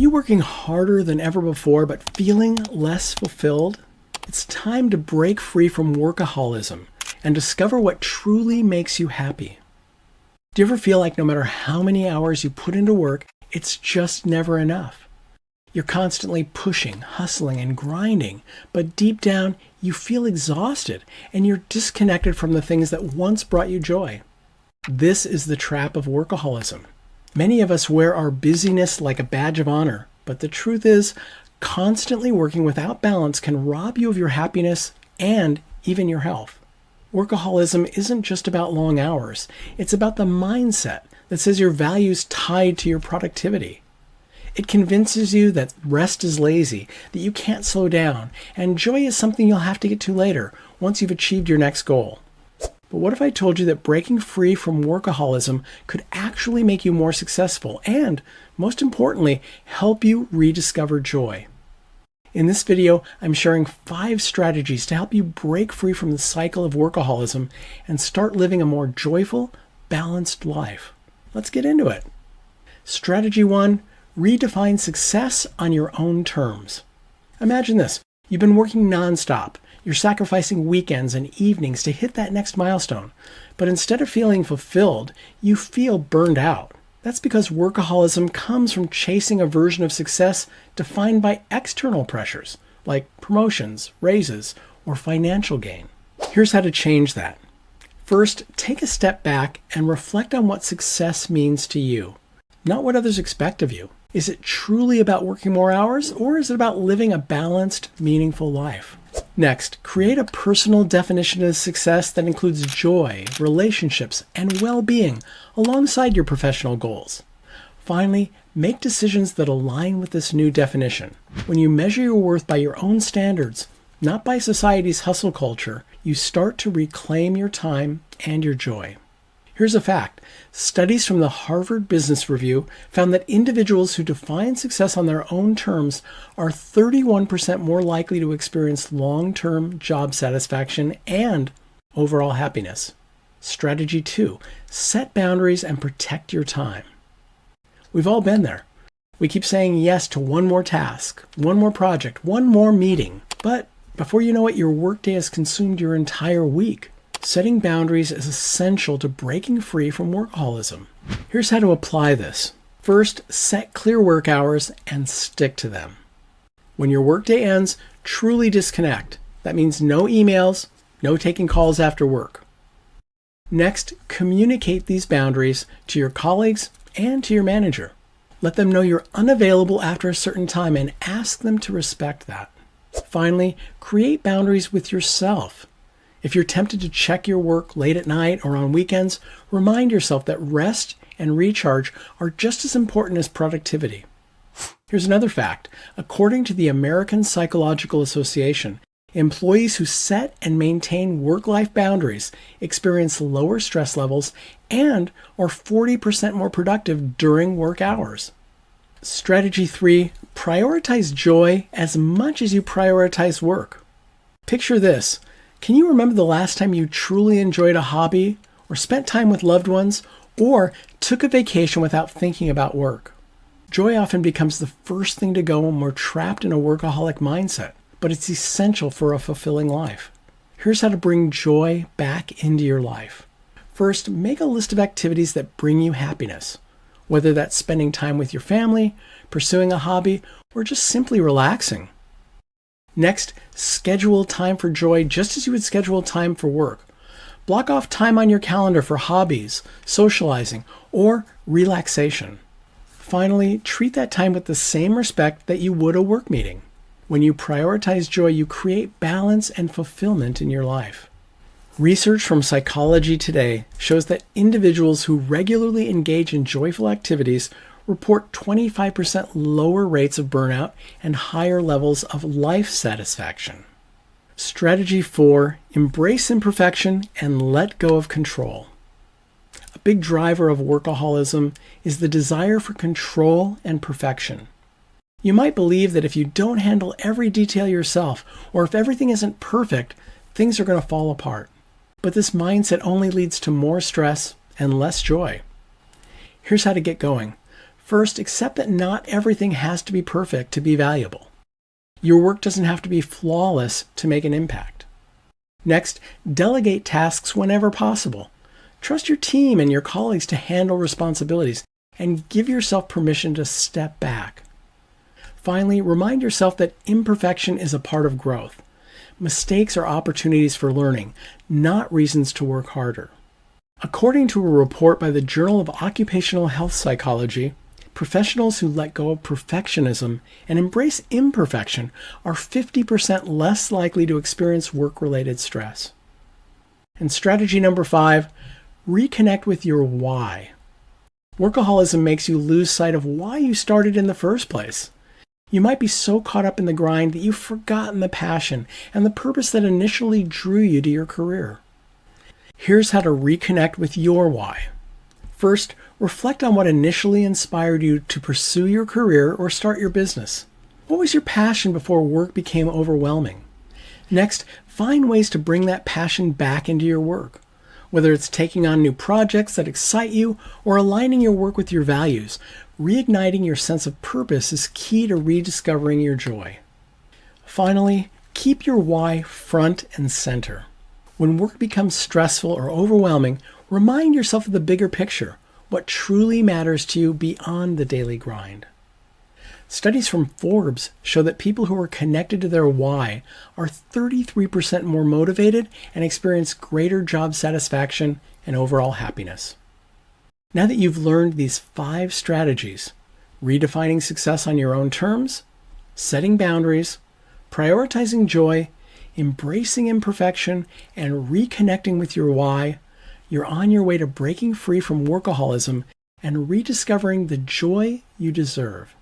you working harder than ever before but feeling less fulfilled? It's time to break free from workaholism and discover what truly makes you happy. Do you ever feel like no matter how many hours you put into work, it's just never enough? You're constantly pushing, hustling, and grinding, but deep down, you feel exhausted and you're disconnected from the things that once brought you joy. This is the trap of workaholism. Many of us wear our busyness like a badge of honor, but the truth is, constantly working without balance can rob you of your happiness and even your health. Workaholism isn't just about long hours. It's about the mindset that says your value's tied to your productivity. It convinces you that rest is lazy, that you can't slow down, and joy is something you'll have to get to later, once you've achieved your next goal. But what if I told you that breaking free from workaholism could actually make you more successful and, most importantly, help you rediscover joy? In this video, I'm sharing 5 strategies to help you break free from the cycle of workaholism and start living a more joyful, balanced life. Let's get into it. Strategy 1, redefine success on your own terms. Imagine this. You've been working nonstop. You're sacrificing weekends and evenings to hit that next milestone. But instead of feeling fulfilled, you feel burned out. That's because workaholism comes from chasing a version of success defined by external pressures, like promotions, raises, or financial gain. Here's how to change that. First, take a step back and reflect on what success means to you, not what others expect of you. Is it truly about working more hours, or is it about living a balanced, meaningful life? Next, create a personal definition of success that includes joy, relationships, and well-being alongside your professional goals. Finally, make decisions that align with this new definition. When you measure your worth by your own standards, not by society's hustle culture, you start to reclaim your time and your joy. Here's a fact. Studies from the Harvard Business Review found that individuals who define success on their own terms are 31% more likely to experience long-term job satisfaction and overall happiness. Strategy 2, set boundaries and protect your time. We've all been there. We keep saying yes to one more task, one more project, one more meeting. But before you know it, your workday has consumed your entire week. Setting boundaries is essential to breaking free from workaholism. Here's how to apply this. First, set clear work hours and stick to them. When your workday ends, truly disconnect. That means no emails, no taking calls after work. Next, communicate these boundaries to your colleagues and to your manager. Let them know you're unavailable after a certain time and ask them to respect that. Finally, create boundaries with yourself. If you're tempted to check your work late at night or on weekends, remind yourself that rest and recharge are just as important as productivity. Here's another fact. According to the American Psychological Association, employees who set and maintain work-life boundaries experience lower stress levels and are 40% more productive during work hours. Strategy 3, prioritize joy as much as you prioritize work. Picture this. Can you remember the last time you truly enjoyed a hobby, or spent time with loved ones, or took a vacation without thinking about work? Joy often becomes the first thing to go when we're trapped in a workaholic mindset, but it's essential for a fulfilling life. Here's how to bring joy back into your life. First, make a list of activities that bring you happiness, whether that's spending time with your family, pursuing a hobby, or just simply relaxing. Next, schedule time for joy just as you would schedule time for work. Block off time on your calendar for hobbies, socializing, or relaxation. Finally, treat that time with the same respect that you would a work meeting. When you prioritize joy, you create balance and fulfillment in your life. Research from Psychology Today shows that individuals who regularly engage in joyful activities report 25% lower rates of burnout and higher levels of life satisfaction. Strategy 4, embrace imperfection and let go of control. A big driver of workaholism is the desire for control and perfection. You might believe that if you don't handle every detail yourself, or if everything isn't perfect, things are going to fall apart. But this mindset only leads to more stress and less joy. Here's how to get going. First, accept that not everything has to be perfect to be valuable. Your work doesn't have to be flawless to make an impact. Next, delegate tasks whenever possible. Trust your team and your colleagues to handle responsibilities, and give yourself permission to step back. Finally, remind yourself that imperfection is a part of growth. Mistakes are opportunities for learning, not reasons to work harder. According to a report by the Journal of Occupational Health Psychology, professionals who let go of perfectionism and embrace imperfection are 50% less likely to experience work-related stress. And strategy number 5, reconnect with your why. Workaholism makes you lose sight of why you started in the first place. You might be so caught up in the grind that you've forgotten the passion and the purpose that initially drew you to your career. Here's how to reconnect with your why. First, reflect on what initially inspired you to pursue your career or start your business. What was your passion before work became overwhelming? Next, find ways to bring that passion back into your work. Whether it's taking on new projects that excite you or aligning your work with your values, reigniting your sense of purpose is key to rediscovering your joy. Finally, keep your why front and center. When work becomes stressful or overwhelming, remind yourself of the bigger picture, what truly matters to you beyond the daily grind. Studies from Forbes show that people who are connected to their why are 33% more motivated and experience greater job satisfaction and overall happiness. Now that you've learned these 5 strategies, redefining success on your own terms, setting boundaries, prioritizing joy, embracing imperfection, and reconnecting with your why, you're on your way to breaking free from workaholism and rediscovering the joy you deserve.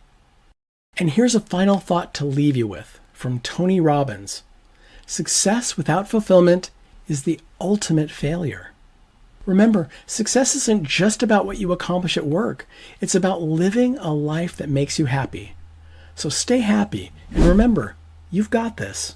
And here's a final thought to leave you with from Tony Robbins. Success without fulfillment is the ultimate failure. Remember, success isn't just about what you accomplish at work. It's about living a life that makes you happy. So stay happy, and remember, you've got this.